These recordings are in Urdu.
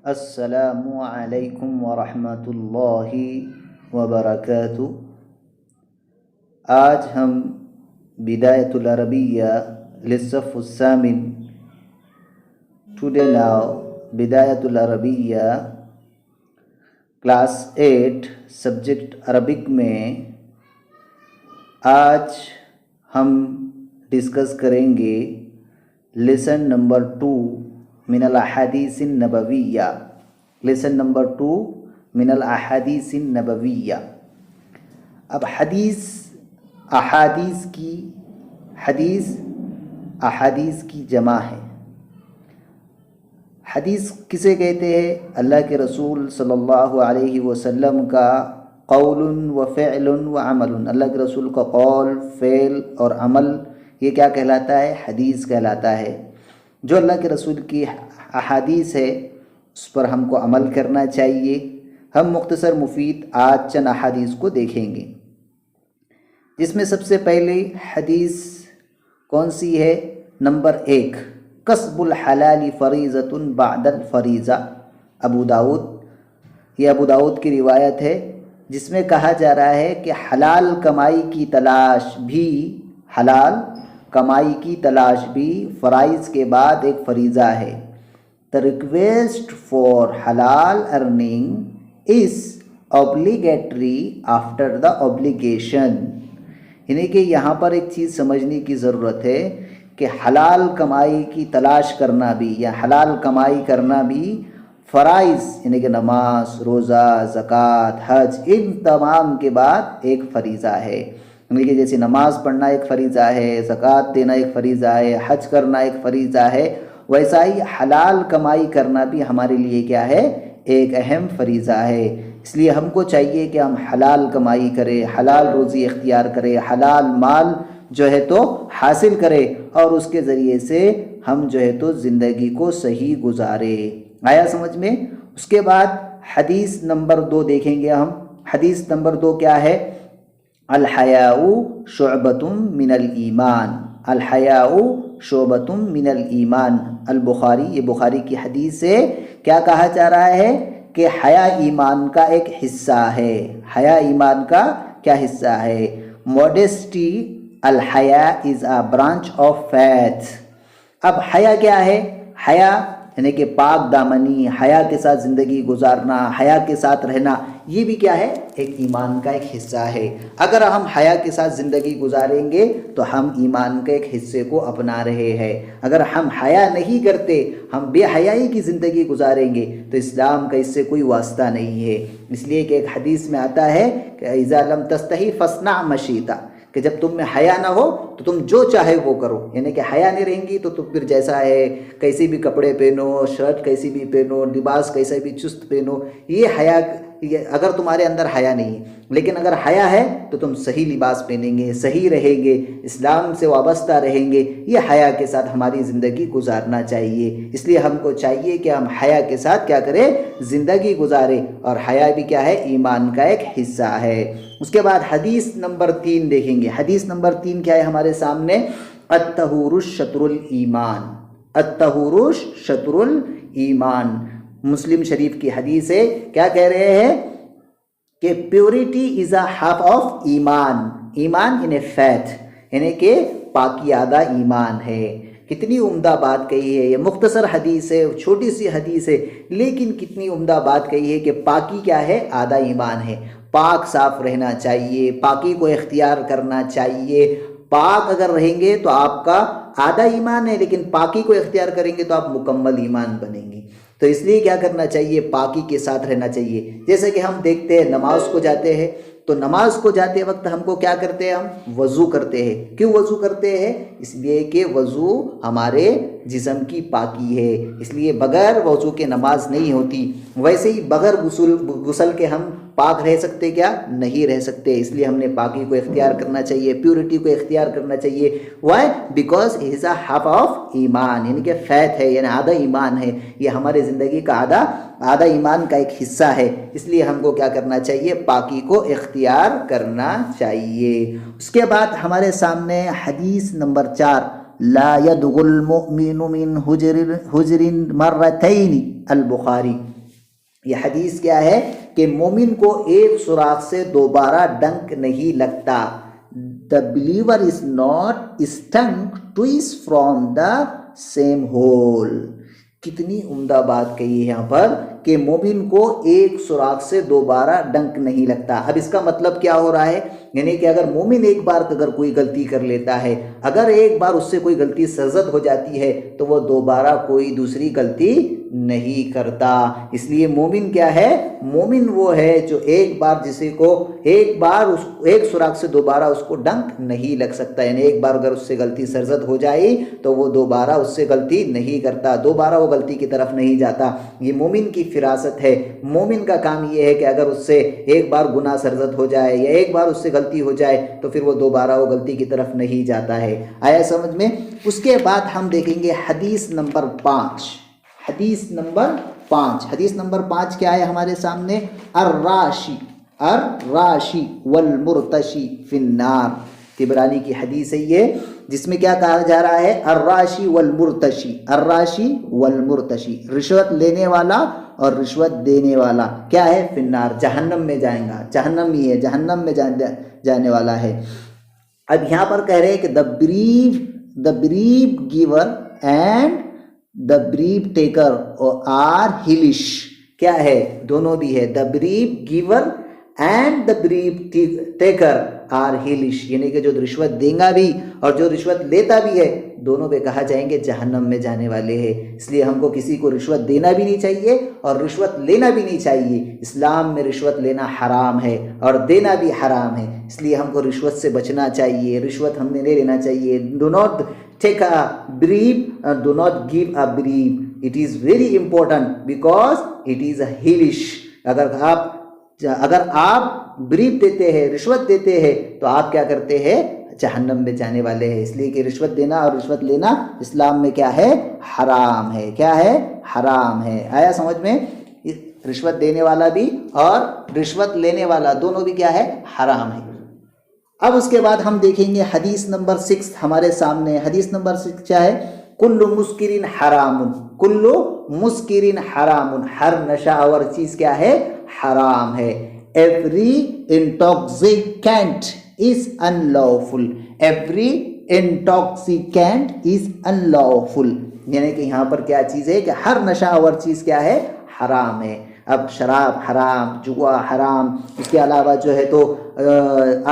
السلام علیکم ورحمۃ اللہ وبرکاتہ۔ آج ہم بدایت العربیہ للصف الثامن ٹوڈے ناؤ بدایت العربیہ کلاس 8 سبجیکٹ عربک میں آج ہم ڈسکس کریں گے لیسن نمبر 2 من الاحادیث النبویہ۔ لیسن نمبر 2 من الاحادیث النبویہ۔ اب احادیث کی جمع ہے۔ حدیث کسے کہتے ہیں؟ اللہ کے رسول صلی اللہ علیہ وسلم کا قول و فعل و عمل، اللہ کے رسول کا قول، فعل اور عمل، یہ کیا کہلاتا ہے؟ حدیث کہلاتا ہے۔ جو اللہ کے رسول کی احادیث ہے اس پر ہم کو عمل کرنا چاہیے۔ ہم مختصر مفید آج چند احادیث کو دیکھیں گے، جس میں سب سے پہلے حدیث کون سی ہے؟ نمبر 1، کسب الحلال فریضۃ بعد الفریضہ، ابو داؤد، یہ ابو داؤد کی روایت ہے، جس میں کہا جا رہا ہے کہ حلال کمائی کی تلاش بھی فرائض کے بعد ایک فریضہ ہے۔ The request for halal earning is obligatory after the obligation۔ یعنی کہ یہاں پر ایک چیز سمجھنے کی ضرورت ہے کہ حلال کمائی کی تلاش کرنا بھی یا حلال کمائی کرنا بھی فرائض، یعنی کہ نماز، روزہ، زکوٰۃ، حج، ان تمام کے بعد ایک فریضہ ہے۔ یعنی کہ جیسے نماز پڑھنا ایک فریضہ ہے، زکوٰۃ دینا ایک فریضہ ہے، حج کرنا ایک فریضہ ہے، ویسا ہی حلال کمائی کرنا بھی ہمارے لیے کیا ہے؟ ایک اہم فریضہ ہے۔ اس لیے ہم کو چاہیے کہ ہم حلال کمائی کریں، حلال روزی اختیار کریں، حلال مال جو ہے تو حاصل کریں، اور اس کے ذریعے سے ہم جو ہے تو زندگی کو صحیح گزاریں۔ آیا سمجھ میں؟ اس کے بعد حدیث نمبر 2 دیکھیں گے ہم۔ حدیث نمبر 2 کیا ہے؟ الحیاء شعبۃ من الایمان۔ الحیاء شعبۃ من الایمان، البخاری، یہ بخاری کی حدیث ہے۔ کیا کہا جا رہا ہے؟ کہ حیا ایمان کا ایک حصہ ہے۔ حیا ایمان کا کیا حصہ ہے؟ موڈیسٹی الحیاء is a branch of faith. اب حیا کیا ہے؟ حیا یعنی کہ پاک دامنی، حیا کے ساتھ زندگی گزارنا، حیا کے ساتھ رہنا، یہ بھی کیا ہے؟ ایک ایمان کا ایک حصہ ہے۔ اگر ہم حیا کے ساتھ زندگی گزاریں گے تو ہم ایمان کے ایک حصے کو اپنا رہے ہیں۔ اگر ہم حیا نہیں کرتے، ہم بے حیائی کی زندگی گزاریں گے تو اسلام کا اس سے کوئی واسطہ نہیں ہے۔ اس لیے کہ ایک حدیث میں آتا ہے کہ اذا لم تستحی فاصنع ما شئت، کہ جب تم میں حیا نہ ہو تو تم جو چاہے وہ کرو۔ یعنی کہ حیا نہیں رہیں گی تو تم پھر جیسا ہے کیسے بھی کپڑے پہنو، شرٹ کیسی بھی پہنو، لباس کیسا بھی چست پہنو، یہ حیا، اگر تمہارے اندر حیا نہیں ہے۔ لیکن اگر حیا ہے تو تم صحیح لباس پہنیں گے، صحیح رہیں گے، اسلام سے وابستہ رہیں گے۔ یہ حیا کے ساتھ ہماری زندگی گزارنا چاہیے۔ اس لیے ہم کو چاہیے کہ ہم حیا کے ساتھ کیا کریں؟ زندگی گزاریں، اور حیا بھی کیا ہے؟ ایمان کا ایک حصہ ہے۔ اس کے بعد حدیث نمبر 3 دیکھیں گے۔ حدیث نمبر 3 کیا ہے ہمارے سامنے؟ الطہور شطر الایمان۔ الطہور شطر الایمان، مسلم شریف کی حدیث ہے۔ کیا کہہ رہے ہیں؟ کہ purity is a half of iman. ایمان ان اے فیتھ، یعنی کہ پاکی آدھا ایمان ہے۔ کتنی عمدہ بات کہی ہے، یہ مختصر حدیث ہے، چھوٹی سی حدیث ہے، لیکن کتنی عمدہ بات کہی ہے کہ پاکی کیا ہے؟ آدھا ایمان ہے۔ پاک صاف رہنا چاہیے، پاکی کو اختیار کرنا چاہیے۔ پاک اگر رہیں گے تو آپ کا آدھا ایمان ہے، لیکن پاکی کو اختیار کریں گے تو آپ مکمل ایمان بنیں گے۔ تو اس لیے کیا کرنا چاہیے؟ پاکی کے ساتھ رہنا چاہیے۔ جیسے کہ ہم دیکھتے ہیں نماز کو جاتے ہیں تو نماز کو جاتے وقت ہم کو کیا کرتے ہیں؟ ہم وضو کرتے ہیں۔ کیوں وضو کرتے ہیں؟ اس لیے کہ وضو ہمارے جسم کی پاکی ہے، اس لیے بغیر وضو کے نماز نہیں ہوتی۔ ویسے ہی بغیر غسل کے ہم پاک رہ سکتے کیا؟ نہیں رہ سکتے۔ اس لیے ہم نے پاکی کو اختیار کرنا چاہیے، پیورٹی کو اختیار کرنا چاہیے۔ Why? Because it is a half of iman, یعنی کہ فیتھ ہے، یعنی آدھا ایمان ہے، یہ ہمارے زندگی کا آدھا ایمان کا ایک حصہ ہے۔ اس لیے ہم کو کیا کرنا چاہیے؟ پاکی کو اختیار کرنا چاہیے۔ اس کے بعد ہمارے سامنے حدیث نمبر 4، لا يدغ المؤمن من حجر مرتين، البخاری۔ یہ حدیث کیا ہے کہ مومن کو ایک سوراخ سے دوبارہ ڈنک نہیں لگتا۔ The believer is not stung twice from the same hole۔ کتنی عمدہ بات کہی ہے یہاں پر کہ مومن کو ایک سوراخ سے دوبارہ ڈنک نہیں لگتا۔ اب اس کا مطلب کیا ہو رہا ہے؟ یعنی کہ اگر مومن ایک بار اگر کوئی غلطی کر لیتا ہے، اگر ایک بار اس سے کوئی غلطی سرزد ہو جاتی ہے تو وہ دوبارہ کوئی دوسری غلطی نہیں کرتا۔ اس لیے مومن کیا ہے؟ مومن وہ ہے جو ایک بار جسے کو ایک سوراخ سے دوبارہ اس کو ڈنک نہیں لگ سکتا، یعنی ایک بار اگر اس سے غلطی سرزد ہو جائے تو وہ دوبارہ اس سے غلطی نہیں کرتا، دوبارہ وہ غلطی کی طرف نہیں جاتا۔ یہ مومن کی فراست ہے۔ مومن کا کام یہ ہے کہ اگر اس سے ایک بار گناہ سرزد ہو جائے یا ایک بار اس سے غلطی ہو جائے تو پھر وہ دوبارہ وہ غلطی کی طرف نہیں جاتا ہے۔ آیا سمجھ میں؟ اس کے بعد ہم دیکھیں گے حدیث نمبر 5۔ حدیث نمبر 5 کیا ہے ہمارے سامنے؟ الراشی والمرتشی فی النار۔ طبرانی کی حدیث ہے یہ، جس میں کیا کہا جا رہا ہے؟ الراشی والمرتشی، رشوت لینے والا اور رشوت دینے والا کیا ہے؟ فی النار، جہنم میں جائیں گا، جہنم ہی ہے، جہنم میں جانے والا ہے۔ اب یہاں پر کہہ رہے ہیں کہ the bereaved giver and the bereaved taker are hellish۔ کیا ہے؟ دونوں بھی ہے، the bereaved giver and the bereaved taker are hellish، یعنی کہ جو رشوت دے گا بھی اور جو رشوت لیتا بھی ہے دونوں پہ کہا جائیں گے جہنم میں جانے والے ہیں۔ اس لیے ہم کو کسی کو رشوت دینا بھی نہیں چاہیے اور رشوت لینا بھی نہیں چاہیے۔ اسلام میں رشوت لینا حرام ہے اور دینا بھی حرام ہے، اس لیے ہم کو رشوت سے بچنا چاہیے، رشوت ہم نے نہیں لینا چاہیے۔ Do not take a bribe and do not give a bribe۔ It is very important because it is a hellish۔ اگر آپ بریب دیتے ہیں، رشوت دیتے ہیں تو آپ کیا کرتے ہیں؟ جہنم میں جانے والے ہیں۔ اس لیے کہ رشوت دینا اور رشوت لینا اسلام میں کیا ہے؟ حرام ہے۔ کیا ہے؟ حرام ہے۔ آیا سمجھ میں؟ رشوت دینے والا بھی اور رشوت لینے والا دونوں بھی کیا ہے؟ حرام ہے۔ اب اس کے بعد ہم دیکھیں گے حدیث نمبر 6 ہمارے سامنے۔ حدیث نمبر 6 کیا ہے؟ کل مسکرین حرام، کل مسکرین حرام، ہر نشہ آور چیز کیا ہے؟ حرام ہے۔ Every intoxicant is unlawful۔ Every intoxicant is unlawful، یعنی کہ یہاں پر کیا چیز ہے کہ ہر نشہ آور چیز کیا ہے؟ حرام ہے۔ اب شراب حرام، جوا حرام، اس کے علاوہ جو ہے تو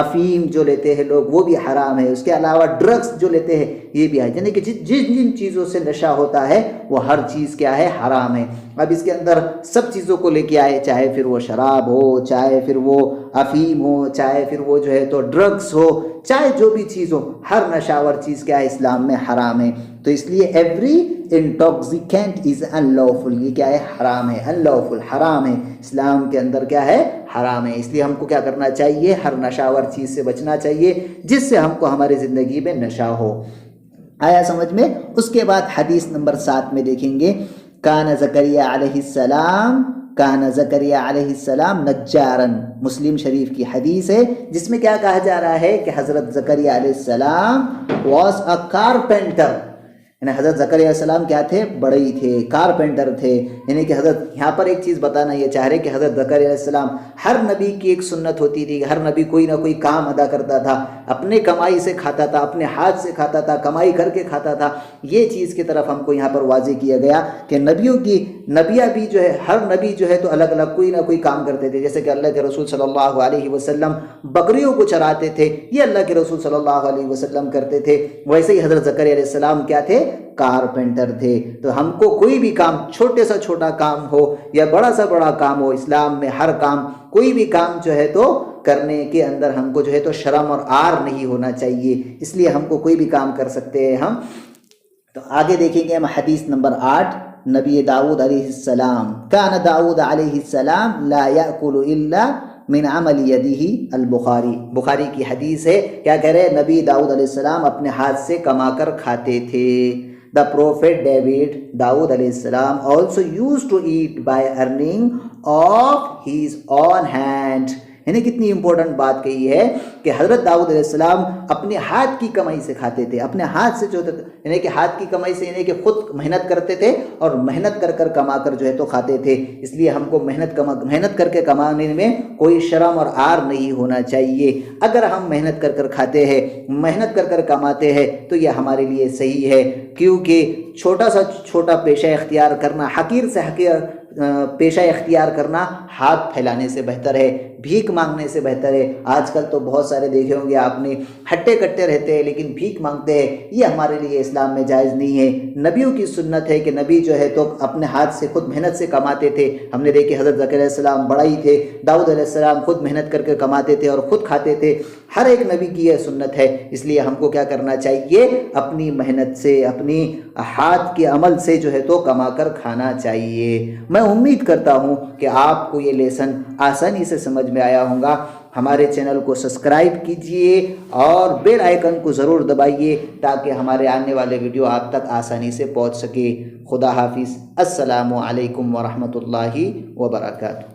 افیم جو لیتے ہیں لوگ وہ بھی حرام ہے، اس کے علاوہ ڈرگس جو لیتے ہیں یہ بھی ہے، یعنی کہ جن چیزوں سے نشہ ہوتا ہے وہ ہر چیز کیا ہے؟ حرام ہے۔ اب اس کے اندر سب چیزوں کو لے کے آئے، چاہے پھر وہ شراب ہو، چاہے پھر وہ افیم ہو، چاہے پھر وہ جو ہے تو ڈرگس ہو، چاہے جو بھی چیز ہو، ہر نشاور چیز کیا ہے؟ اسلام میں حرام ہے۔ تو اس لیے ایوری انٹاکسیکینٹ از انلawful، یہ کیا ہے؟ حرام ہے، انلawful، حرام ہے، اسلام کے اندر کیا ہے؟ حرام ہے۔ اس لیے ہم کو کیا کرنا چاہیے؟ ہر نشاور چیز سے بچنا چاہیے جس سے ہم کو ہماری زندگی میں نشہ ہو۔ آیا سمجھ میں؟ اس کے بعد حدیث نمبر 7 میں دیکھیں گے، کان زکریا علیہ السلام نجارن، مسلم شریف کی حدیث ہے جس میں کیا کہا جا رہا ہے کہ حضرت زکریا علیہ السلام واز اے کارپینٹر، یعنی حضرت زکریا علیہ السلام کیا تھے؟ بڑئی تھے، کارپینٹر تھے۔ یعنی کہ حضرت یہاں پر ایک چیز بتانا یہ چاہ رہے کہ حضرت زکریا علیہ السلام، ہر نبی کی ایک سنت ہوتی تھی کہ ہر نبی کوئی نہ کوئی کام ادا کرتا تھا، اپنے کمائی سے کھاتا تھا، اپنے ہاتھ سے کھاتا تھا، کمائی کر کے کھاتا تھا۔ یہ چیز کی طرف ہم کو یہاں پر واضح کیا گیا کہ نبیاں بھی جو ہے، ہر نبی جو ہے تو الگ الگ کوئی نہ کوئی کام کرتے تھے، جیسے کہ اللہ کے رسول صلی اللہ علیہ وسلم بکریوں کو چراتے تھے، یہ اللہ کے رسول صلی اللہ علیہ وسلم کرتے تھے۔ ویسے ہی حضرت زکریا علیہ السلام کیا تھے؟ کارپینٹر تھے۔ تو ہم کو کوئی بھی کام، چھوٹے سا چھوٹا کام ہو یا بڑا سا بڑا کام ہو، اسلام میں ہر کام، کوئی بھی کام جو ہے تو کرنے کے اندر ہم کو جو ہے تو شرم اور عار نہیں ہونا چاہیے، اس لیے ہم کو کوئی بھی کام کر سکتے ہیں ہم۔ تو آگے دیکھیں گے ہم حدیث نمبر 8، نبی داؤد علیہ السلام، کان داؤد علیہ السلام لا یأکل الا من عمل یدہ، البخاری، بخاری کی حدیث ہے۔ کیا کہہ رہے ہیں؟ نبی داؤد علیہ السلام اپنے ہاتھ سے کما کر کھاتے تھے۔ The prophet David, داؤد علیہ السلام also used to eat by earning of his own hand۔ یعنی کتنی امپورٹنٹ بات کہی ہے کہ حضرت داؤد علیہ السلام اپنے ہاتھ کی کمائی سے کھاتے تھے، اپنے ہاتھ سے جو یعنی کہ ہاتھ کی کمائی سے، یعنی کہ خود محنت کرتے تھے اور محنت کر کر کما کر جو ہے تو کھاتے تھے۔ اس لیے ہم کو محنت کر کے کمانے میں کوئی شرم اور عار نہیں ہونا چاہیے۔ اگر ہم محنت کر کر کھاتے ہیں، محنت کر کر کماتے ہیں تو یہ ہمارے لیے صحیح ہے، کیونکہ چھوٹا سا چھوٹا پیشہ اختیار کرنا، حقیر سے حقیر پیشہ اختیار کرنا ہاتھ پھیلانے سے بہتر ہے، بھیک مانگنے سے بہتر ہے۔ آج کل تو بہت سارے دیکھے ہوں گے آپ نے، ہٹے کٹے رہتے ہیں لیکن بھیک مانگتے ہیں، یہ ہمارے لیے اسلام میں جائز نہیں ہے۔ نبیوں کی سنت ہے کہ نبی جو ہے تو اپنے ہاتھ سے خود محنت سے کماتے تھے۔ ہم نے دیکھے حضرت زکریا علیہ السلام بڑا ہی تھے، داؤد علیہ السلام خود محنت کر کے کماتے تھے اور خود کھاتے تھے۔ ہر ایک نبی کی یہ سنت ہے، اس لیے ہم کو کیا کرنا چاہیے؟ اپنی محنت سے، اپنی ہاتھ کے عمل سے جو ہے تو کما کر کھانا چاہیے۔ میں امید کرتا ہوں کہ آپ کو یہ لیسن آسانی سے سمجھ میں آیا ہوگا۔ ہمارے چینل کو سبسکرائب کیجئے اور بیل آئیکن کو ضرور دبائیے تاکہ ہمارے آنے والے ویڈیو آپ تک آسانی سے پہنچ سکے۔ خدا حافظ، السلام علیکم ورحمۃ اللہ وبرکاتہ۔